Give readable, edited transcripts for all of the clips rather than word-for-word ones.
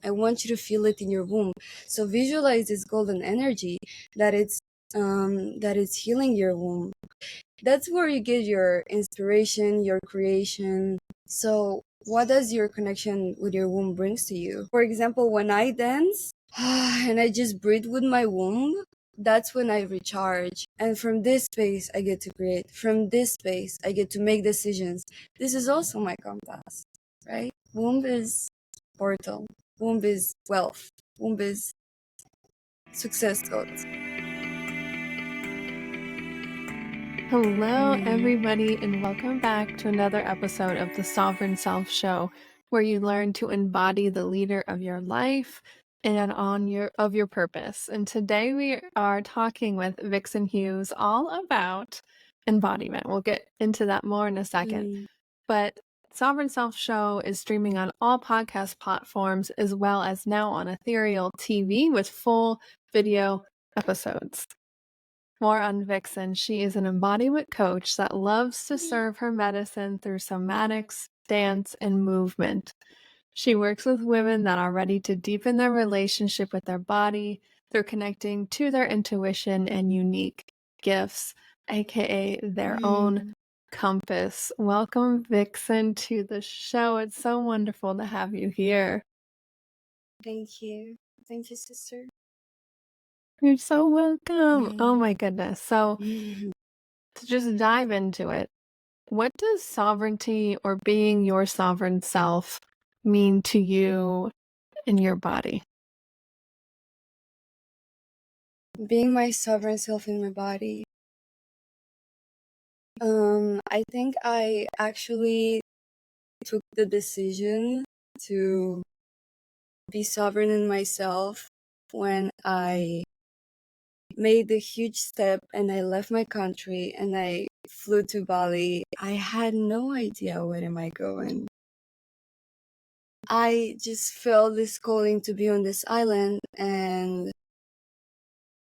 I want you to feel it in your womb. So visualize this golden energy that it's healing your womb. That's where you get your inspiration, your creation. So what does your connection with your womb brings to you? For example, when I dance and I just breathe with my womb, that's when I recharge. And from this space, I get to create. From this space, I get to make decisions. This is also my compass, right? Womb is portal. Womb is wealth. Womb is success codes. Hello, everybody, and welcome back to another episode of the Sovereign Self Show, where you learn to embody the leader of your life and of your purpose. And today we are talking with Vixen Hughes all about embodiment. We'll get into that more in a second. But Sovereign Self Show is streaming on all podcast platforms as well as now on Ethereal TV with full video episodes. More on Vixen. She is an embodiment coach that loves to serve her medicine through somatics, dance, and movement. She works with women that are ready to deepen their relationship with their body through connecting to their intuition and unique gifts, aka their own compass. Welcome, Vixen, to the show. It's so wonderful to have you here. Thank you. Thank you, sister. You're so welcome. Oh my goodness. So to just dive into it, what does sovereignty or being your sovereign self mean to you in your body? Being my sovereign self in my body. I think I actually took the decision to be sovereign in myself when I made the huge step and I left my country and I flew to Bali. I had no idea where am I going. I just felt this calling to be on this island, and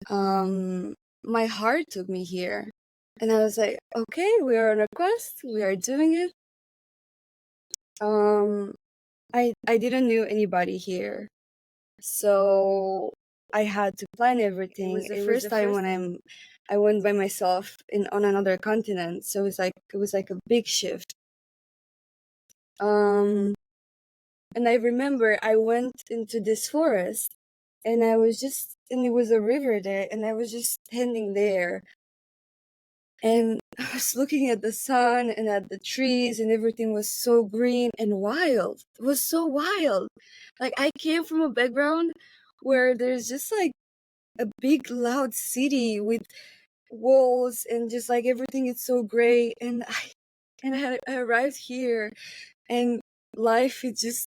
my heart took me here. And I was like, okay, we are on a quest, we are doing it. I didn't know anybody here, so I had to plan everything. It was the first time when I went by myself on another continent, so it was like a big shift. And I remember I went into this forest, and there was a river there, and I was just standing there. And I was looking at the sun and at the trees, and everything was so green and wild. It was so wild. Like, I came from a background where there's just like a big loud city with walls and just like everything is so gray. And I arrived here, and life is just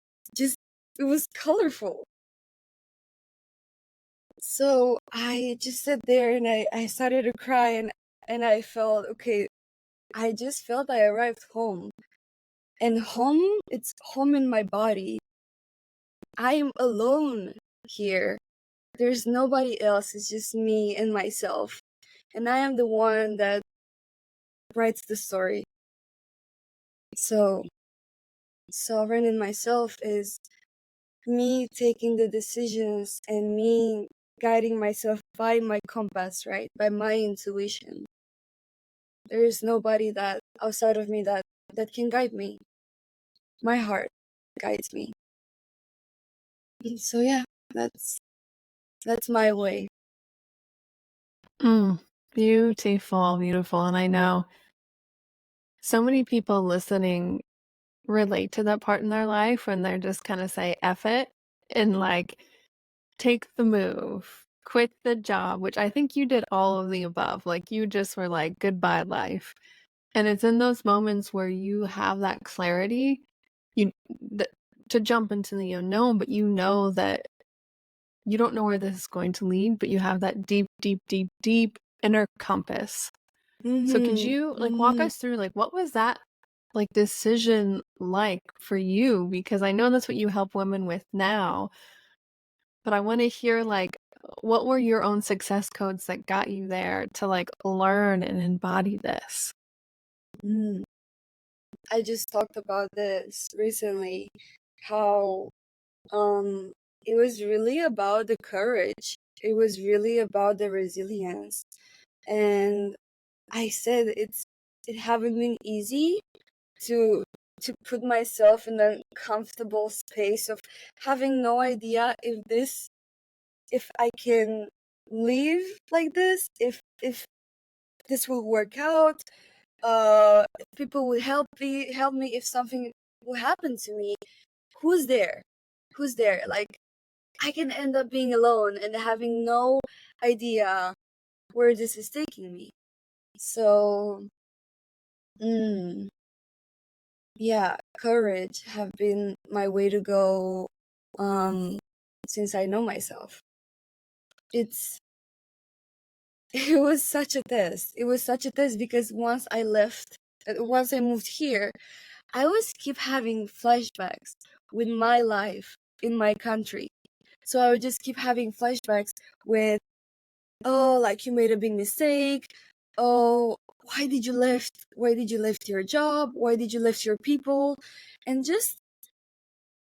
it was colorful. So I just sat there and I started to cry, and I felt, okay, I just felt I arrived home. And home, it's home in my body. I am alone here. There's nobody else. It's just me and myself. And I am the one that writes the story. So, sovereign in myself is me taking the decisions and me guiding myself by my compass, right? By my intuition. There is nobody that outside of me that can guide me. My heart guides me. So yeah, that's my way. Beautiful, beautiful. And I know so many people listening relate to that part in their life when they're just kind of say F it and like take the move, quit the job, which I think you did all of the above. Like you just were like, goodbye life. And it's in those moments where you have that clarity, to jump into the unknown, but you know that you don't know where this is going to lead, but you have that deep, deep, deep, deep inner compass. So could you like walk us through like what was that like decision like for you? Because I know that's what you help women with now, but I want to hear like what were your own success codes that got you there to like learn and embody this? I just talked about this recently, how it was really about the courage. It was really about the resilience. And I said it haven't been easy to put myself in a comfortable space of having no idea if I can live like this, if this will work out, if people will help me if something will happen to me. Who's there? Who's there? Like, I can end up being alone and having no idea where this is taking me. So, mm, yeah, courage have been my way to go um since I know myself. It's it was such a test. It was such a test because once I moved here, I was keep having flashbacks with my life in my country. So I would just keep having flashbacks with, oh, like, you made a big mistake. Oh, why did you left? Why did you left your job? Why did you left your people? And just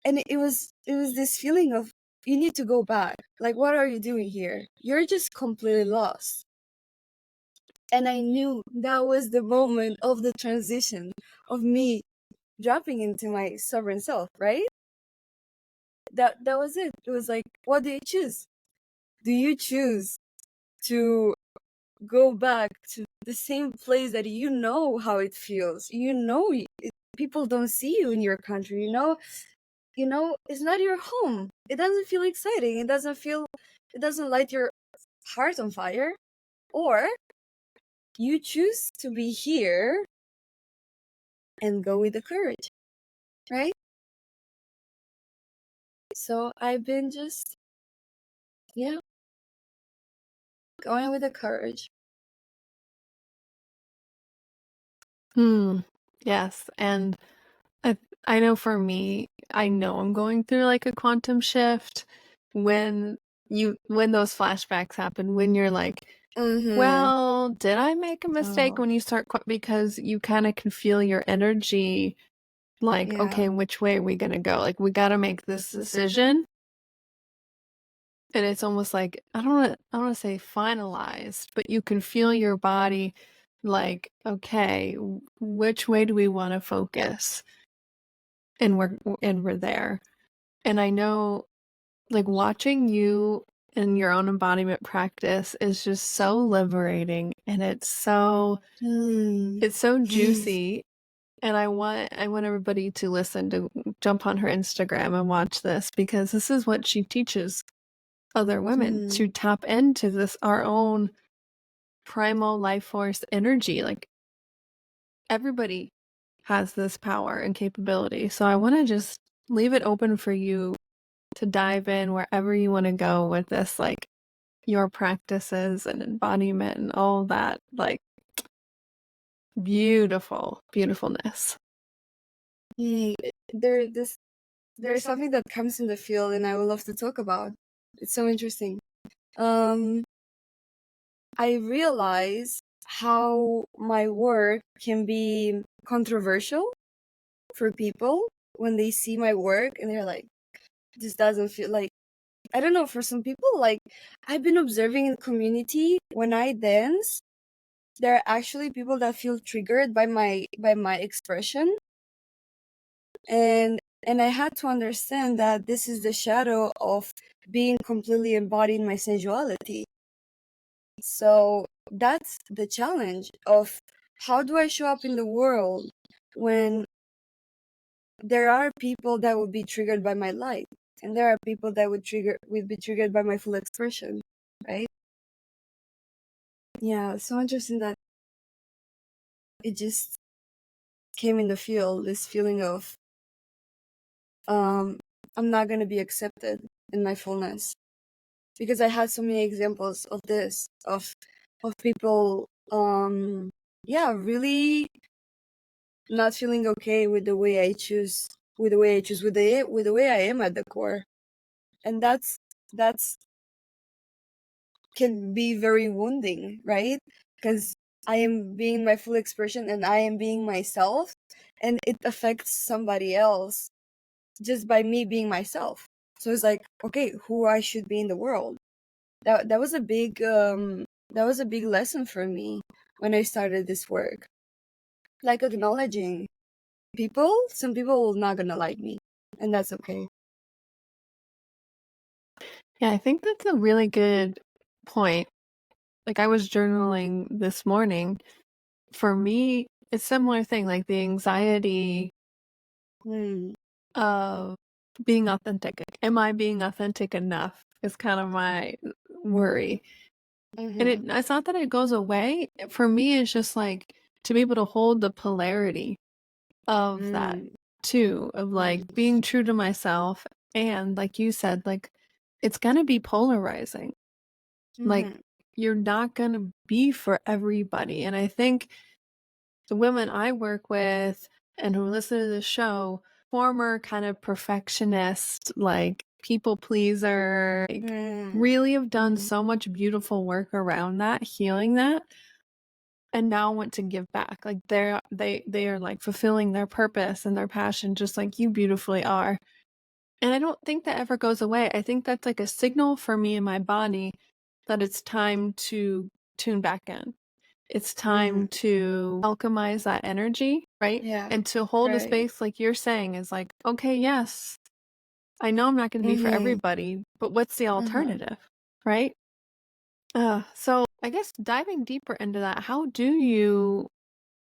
and it was this feeling of, you need to go back. Like, what are you doing here? You're just completely lost. And I knew that was the moment of the transition of me dropping into my sovereign self, right? That was it. It was like, what do you choose? Do you choose to go back to the same place that you know how it feels? People don't see you in your country, it's not your home. It doesn't feel exciting. It doesn't light your heart on fire. Or you choose to be here and go with the courage, right? So I've been just, yeah, going with the courage. Hmm. Yes, and I I know for me, I know I'm going through like a quantum shift when when those flashbacks happen, when you're like, Mm-hmm. well, did I make a mistake? Oh, When you start because you kind of can feel your energy like, yeah. okay, which way are we gonna go? Like, we gotta make this decision. And it's almost like I don't wanna say finalized, but you can feel your body like, okay, which way do we want to focus? And we're there. And I know, like, watching you in your own embodiment practice is just so liberating, and Mm. it's so juicy. And I want everybody to listen, to jump on her Instagram and watch this, because this is what she teaches other women, Mm. to tap into this our own primal life force energy. Like, everybody has this power and capability. So I want to just leave it open for you to dive in wherever you want to go with this, like your practices and embodiment and all that, like beautifulness. Mm. There, this, there's something that comes in the field, and I would love to talk about. It's so interesting. Um, I realize how my work can be controversial for people when they see my work and they're like, this doesn't feel like, I don't know, for some people, like, I've been observing in community when I dance, there are actually people that feel triggered by my expression. And I had to understand that this is the shadow of being completely embodied in my sensuality. So that's the challenge of, how do I show up in the world when there are people that would be triggered by my light, and there are people that would be triggered by my full expression, right? Yeah, so interesting that it just came in the field, this feeling of, um I'm not gonna be accepted in my fullness, because I had so many examples of this, of people, yeah, really not feeling okay with the way I choose, with the way I am at the core. And that's can be very wounding, right? Because I am being my full expression and I am being myself, and it affects somebody else just by me being myself. So it's like, okay, who I should be in the world. That was a big lesson for me when I started this work. Like acknowledging some people will not gonna like me, and that's okay. Yeah, I think that's a really good point. Like, I was journaling this morning. For me, it's a similar thing, like the anxiety Mm, of being authentic. Like, am I being authentic enough is kind of my worry. And mm-hmm, it's not that it goes away. For me, it's just like to be able to hold the polarity of that mm, too, of like being true to myself. And like you said, like it's gonna be polarizing. Like mm-hmm, you're not gonna be for everybody. And I think the women I work with and who listen to the show, former kind of perfectionist, like people pleaser, like mm, really have done so much beautiful work around that, healing that, and now want to give back. Like they are like fulfilling their purpose and their passion just like you beautifully are. And I don't think that ever goes away. I think that's like a signal for me in my body that it's time to tune back in. It's mm, time to alchemize that energy, right? yeah, And to hold the right, space like you're saying is like, okay, yes, I know I'm not going to be for mm-hmm, everybody, but what's the uh-huh. alternative, right? So I guess diving deeper into that, how do you,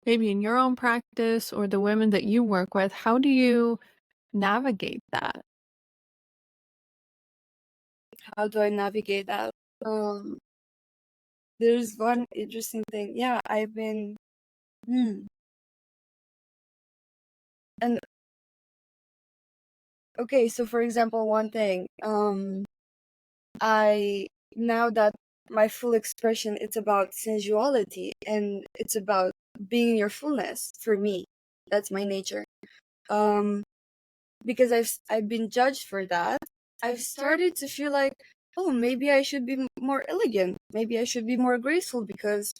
maybe in your own practice or the women that you work with, how do you navigate that? How do I navigate that? Um, there's one interesting thing. Yeah, I've been, hmm. And okay, so for example, one thing, I now that my full expression, it's about sensuality and it's about being in your fullness for me. That's my nature. Um, because I've been judged for that. I've started to feel like, oh, maybe I should be more elegant. Maybe I should be more graceful because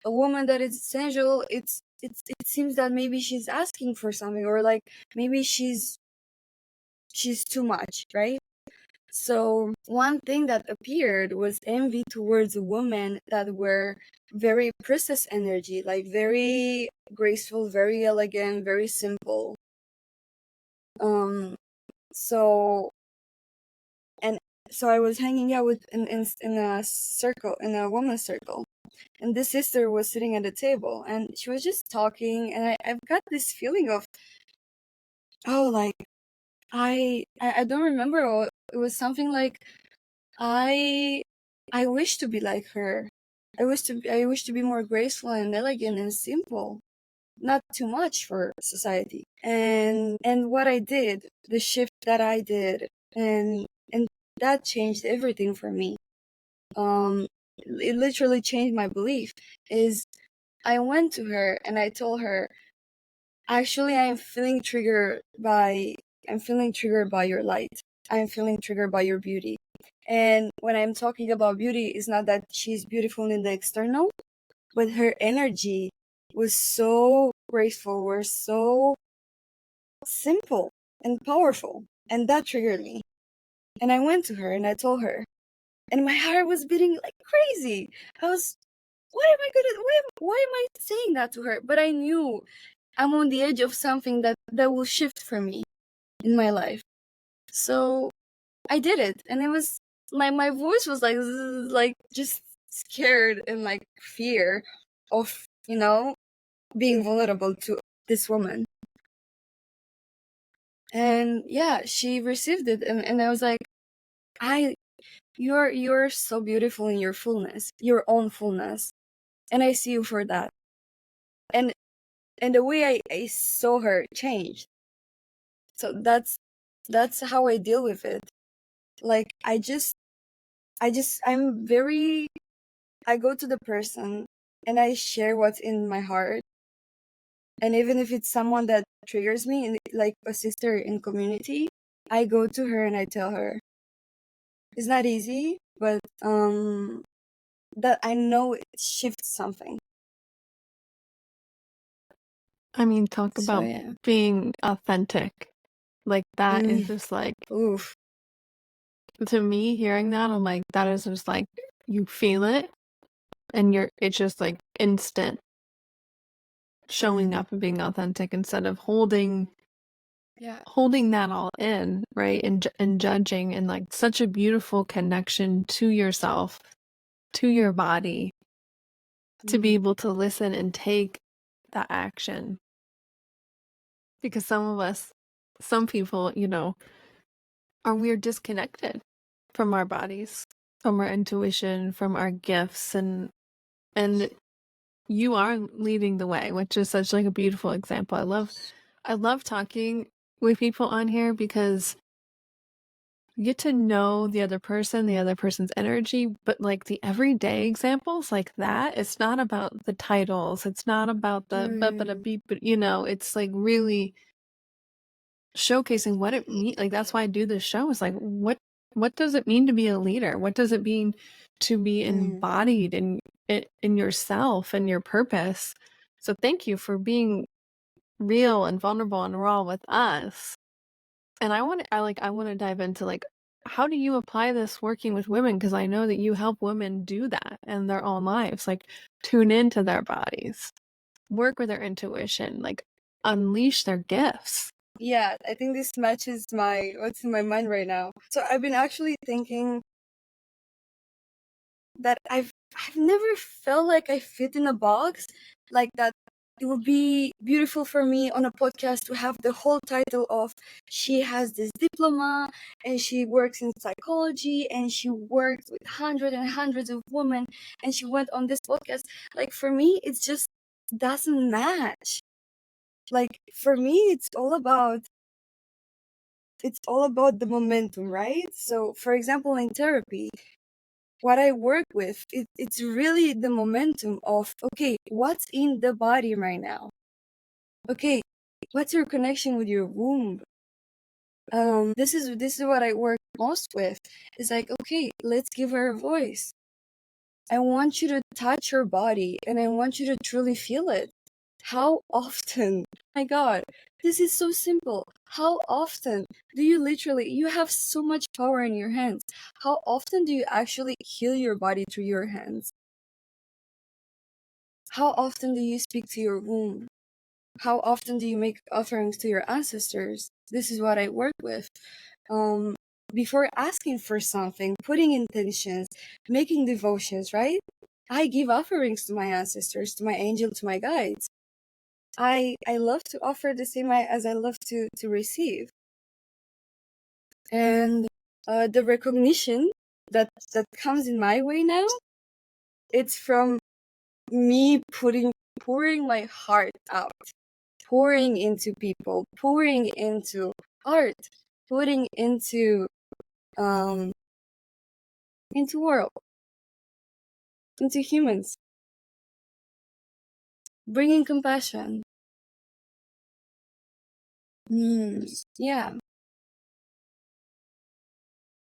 a woman that is sensual, it seems that maybe she's asking for something, or like maybe she's too much, right? So one thing that appeared was envy towards women that were very princess energy, like very graceful, very elegant, very simple. Um, so and so I was hanging out with in a circle, in a woman's circle, and this sister was sitting at a table, and she was just talking, and I've got this feeling of, oh, like I don't remember. It was something like I I wish to be like her. I wish to be more graceful and elegant and simple, not too much for society. And what I did, the shift that I did, and that changed everything for me. Um, it literally changed my belief. Is I went to her and I told her, actually, I'm feeling triggered by your light. I'm feeling triggered by your beauty. And when I'm talking about beauty, it's not that she's beautiful in the external, but her energy was so graceful, was so simple and powerful. And that triggered me. And I went to her and I told her. And my heart was beating like crazy. I was, why am I saying that to her? But I knew I'm on the edge of something that will shift for me in my life. So I did it, and it was my voice was like like just scared and like fear of being vulnerable to this woman. And yeah, she received it, and I was like, I you're so beautiful in your fullness, your own fullness, and I see you for that. And the way I saw her changed. So that's how I deal with it. Like I'm very, I go to the person and I share what's in my heart. And even if it's someone that triggers me, like a sister in community, I go to her and I tell her. It's not easy, but that I know it shifts something. I mean, talk So about yeah. being authentic. Like that is Mm, just like oof. To me, hearing that, I'm like, that is just like, you feel it and it's just like instant showing Mm, up and being authentic instead of holding yeah. that all in, right? And judging, and like such a beautiful connection to yourself, to your body, to be Mm, able to listen and take that action. Because some people, we're disconnected from our bodies, from our intuition, from our gifts, and you are leading the way, which is such like a beautiful example. I love talking with people on here because you get to know the other person, the other person's energy, but like the everyday examples like that, it's not about the titles, it's not about the but a mm, beep, but it's like really showcasing what it means. Like that's why I do this show. Is like what does it mean to be a leader? What does it mean to be mm. embodied in yourself and your purpose? So thank you for being real and vulnerable and raw with us. And I want to dive into like, how do you apply this working with women? Because I know that you help women do that in their own lives, like tune into their bodies, work with their intuition, like unleash their gifts. Yeah, I think this matches what's in my mind right now. So I've been actually thinking that I've never felt like I fit in a box, like that. It would be beautiful for me on a podcast to have the whole title of she has this diploma and she works in psychology and she worked with hundreds and hundreds of women and she went on this podcast. Like for me, it just doesn't match. Like for me, it's all about the momentum, right? So for example, in therapy, what I work with, it's really the momentum of, okay, what's in the body right now? Okay, what's your connection with your womb? This is what I work most with. It's like, okay, let's give her a voice. I want you to touch her body and I want you to truly feel it. How often? My God, this is so simple. How often do you have so much power in your hands. How often do you actually heal your body through your hands? How often do you speak to your womb? How often do you make offerings to your ancestors? This is what I work with. Um, Before asking for something, putting intentions, making devotions, right? I give offerings to my ancestors, to my angel, to my guides. I love to offer the same as I love to receive. And the recognition that comes in my way now, it's from me pouring my heart out, pouring into people, pouring into art, putting um into world, into humans, bringing compassion. Yeah.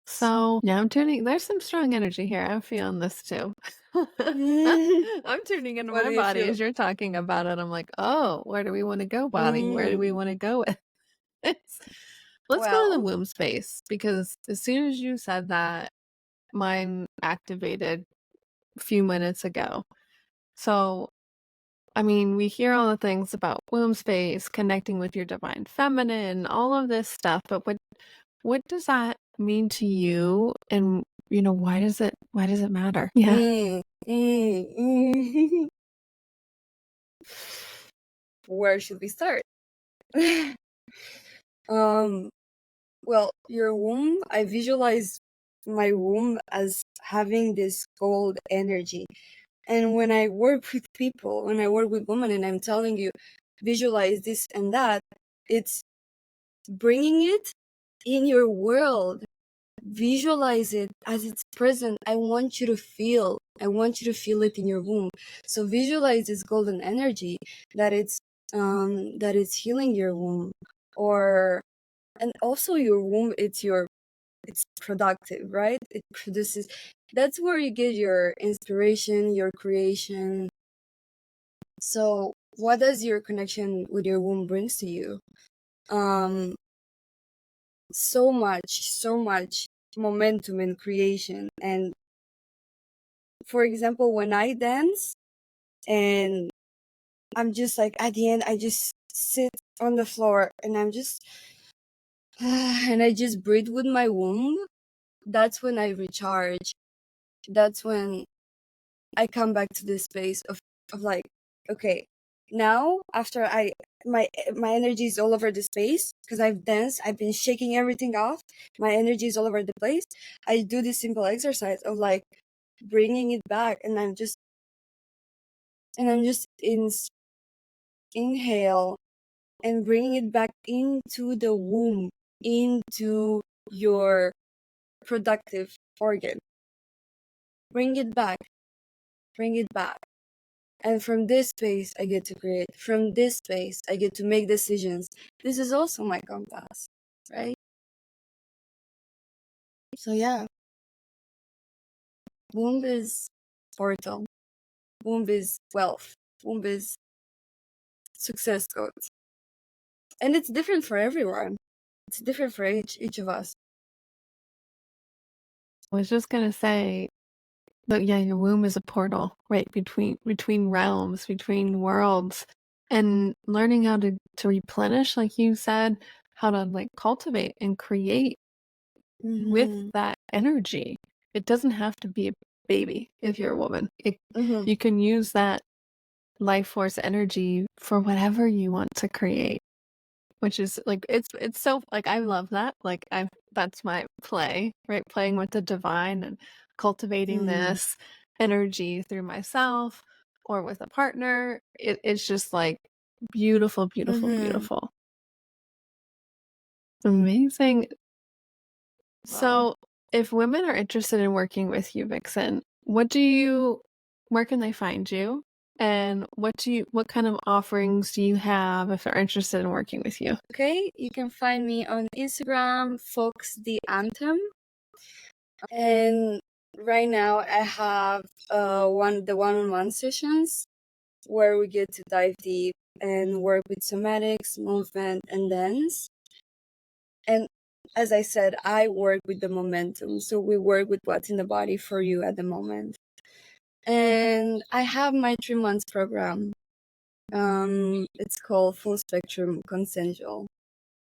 So yeah, I'm tuning. There's some strong energy here. I'm feeling this too. Mm, I'm tuning into what my do you body feel? as you're talking about it. I'm like, oh, where do we want to go, body? Where do we Mm, want to go with this? Let's go to the well, womb space because as soon as you said that, mine activated a few minutes ago. So, I mean, we hear all the things about womb space, connecting with your divine feminine, all of this stuff, but what does that mean to you? And why does it matter? Yeah. mm, mm, mm. Where should we start? um, well, your womb, I visualize my womb as having this gold energy. And when I work with people, when I work with women, and I'm telling you, visualize this and that, it's bringing it in your world. Visualize it as it's present. I want you to feel. I want you to feel it in your womb. So visualize this golden energy that it's healing your womb, or and also your womb. It's productive, right? It produces. That's where you get your inspiration, your creation. So, what does your connection with your womb brings to you? Um, so much, so much. momentum and creation. And for example, when I dance and I'm just like, at the end, I just sit on the floor and I'm just, and I just breathe with my womb. That's when I recharge. That's when I come back to this space of like, okay, now after my energy is all over the space because I've danced, I've been shaking everything off. My energy is all over the place. I do this simple exercise of like bringing it back, and I'm just inhale and bringing it back into the womb, into your productive organ. Bring it back, bring it back. And from this space, I get to create. From this space, I get to make decisions. This is also my compass, right? So yeah, womb is portal. Womb is wealth. Womb is success codes. And it's different for everyone. It's different for each of us. I was just gonna say that yeah, your womb is a portal, right, between realms, between worlds, and learning how to replenish, like you said, how to like cultivate and create with Mm-hmm. that energy. It doesn't have to be a baby if you're a woman. Mm-hmm. You can use that life force energy for whatever you want to create, which is like it's so like I love that. Like I that's my play, right? Playing with the divine and cultivating Mm-hmm. this energy through myself or with a partner. It's just like beautiful, beautiful, Mm-hmm. beautiful. Amazing. Wow. So, if women are interested in working with you, Vixen, where can they find you? And what kind of offerings do you have if they're interested in working with you? Okay, you can find me on Instagram, Fox the Anthem. And right now I have the one-on-one sessions where we get to dive deep and work with somatics, movement, and dance. And as I said, I work with the momentum. So we work with what's in the body for you at the moment. And I have my 3 months program. It's called Full Spectrum Consensual,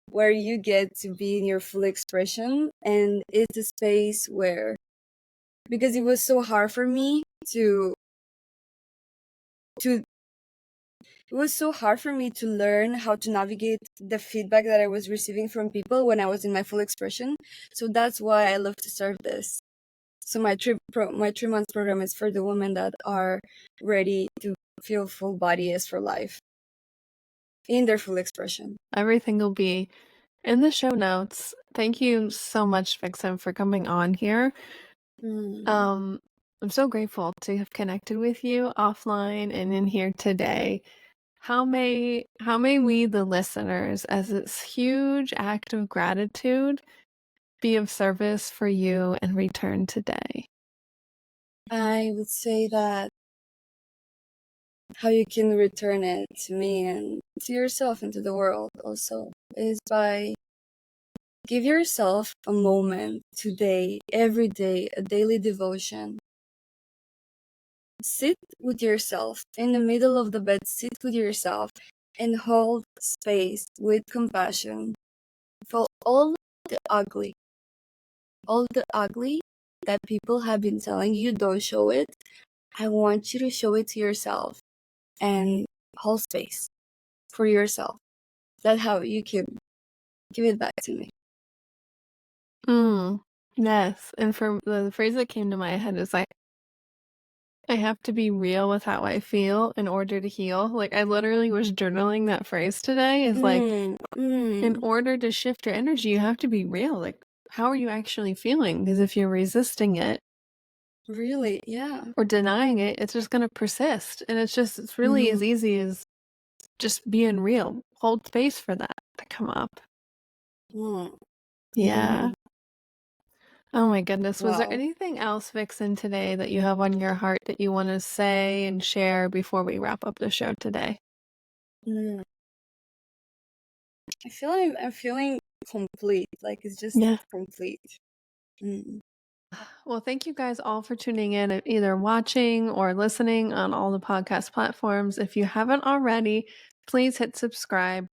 where you get to be in your full expression. And it's a space where, because it was so hard for me to it was so hard for me to learn how to navigate the feedback that I was receiving from people when I was in my full expression. So that's why I love to serve this. So my 3 months program is for the women that are ready to feel full body is for life in their full expression. Everything will be in the show notes. Thank you so much, Vixen, for coming on here. Mm. Um, I'm so grateful to have connected with you offline and in here today. How may we, the listeners, as this huge act of gratitude, be of service for you and return today? I would say that how you can return it to me and to yourself and to the world also is by give yourself a moment today, every day, a daily devotion. Sit with yourself in the middle of the bed, sit with yourself and hold space with compassion for the ugly, all the ugly that people have been telling you don't show it. I want you to show it to yourself and hold space for yourself. That's how you can give it back to me. Mm, yes. And for the phrase that came to my head is like, I have to be real with how I feel in order to heal. Like I literally was journaling that phrase today is like, in Mm. order to shift your energy, you have to be real. Like, how are you actually feeling? Because if you're resisting it Really? Yeah. or denying it, it's just going to persist. And it's really Mm-hmm. as easy as just being real. Hold space for that to come up. Mm. Yeah. Oh my goodness. Was there Wow. anything else, Vixen, today that you have on your heart that you want to say and share before we wrap up the show today? Mm. I'm feeling complete. Like it's just Yeah. complete. Mm. Well, thank you guys all for tuning in, either watching or listening on all the podcast platforms. If you haven't already, please hit subscribe.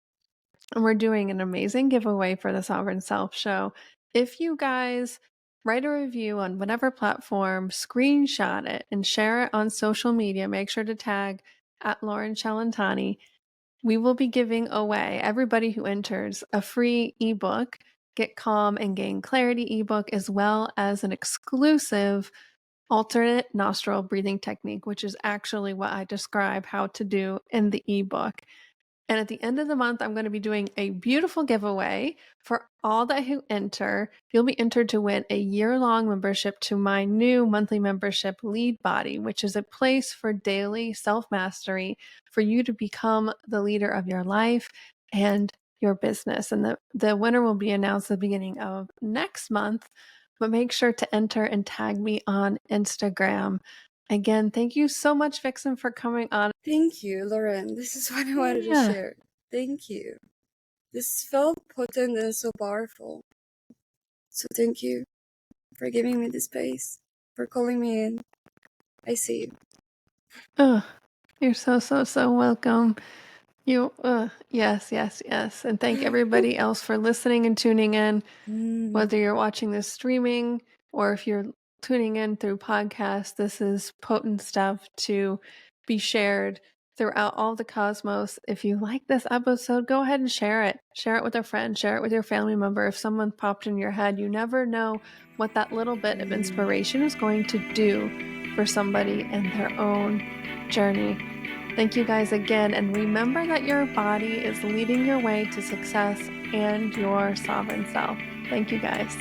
And we're doing an amazing giveaway for the Sovereign Self Show. If you guys write a review on whatever platform, screenshot it, and share it on social media, make sure to tag at Lauren Chalantani. We will be giving away everybody who enters a free ebook, Get Calm and Gain Clarity ebook, as well as an exclusive alternate nostril breathing technique, which is actually what I describe how to do in the ebook. And at the end of the month, I'm going to be doing a beautiful giveaway for all that who enter. You'll be entered to win a year-long membership to my new monthly membership, Lead Body, which is a place for daily self-mastery for you to become the leader of your life and your business. And the winner will be announced at the beginning of next month. But make sure to enter and tag me on Instagram. Again, thank you so much, Vixen, for coming on. Thank you, Lauren. This is what I wanted to Yeah. share. Thank you. This felt potent and so powerful. So thank you for giving me the space, for calling me in. I see you. Oh, you're so welcome. Yes, yes, yes. And thank everybody else for listening and tuning in, Mm. whether you're watching this streaming or if you're tuning in through podcast. This is potent stuff to be shared throughout all the cosmos. If you like this episode, go ahead and share it. Share it with a friend, share it with your family member. If someone popped in your head, you never know what that little bit of inspiration is going to do for somebody in their own journey. Thank you guys again, and remember that your body is leading your way to success and your sovereign self. Thank you guys.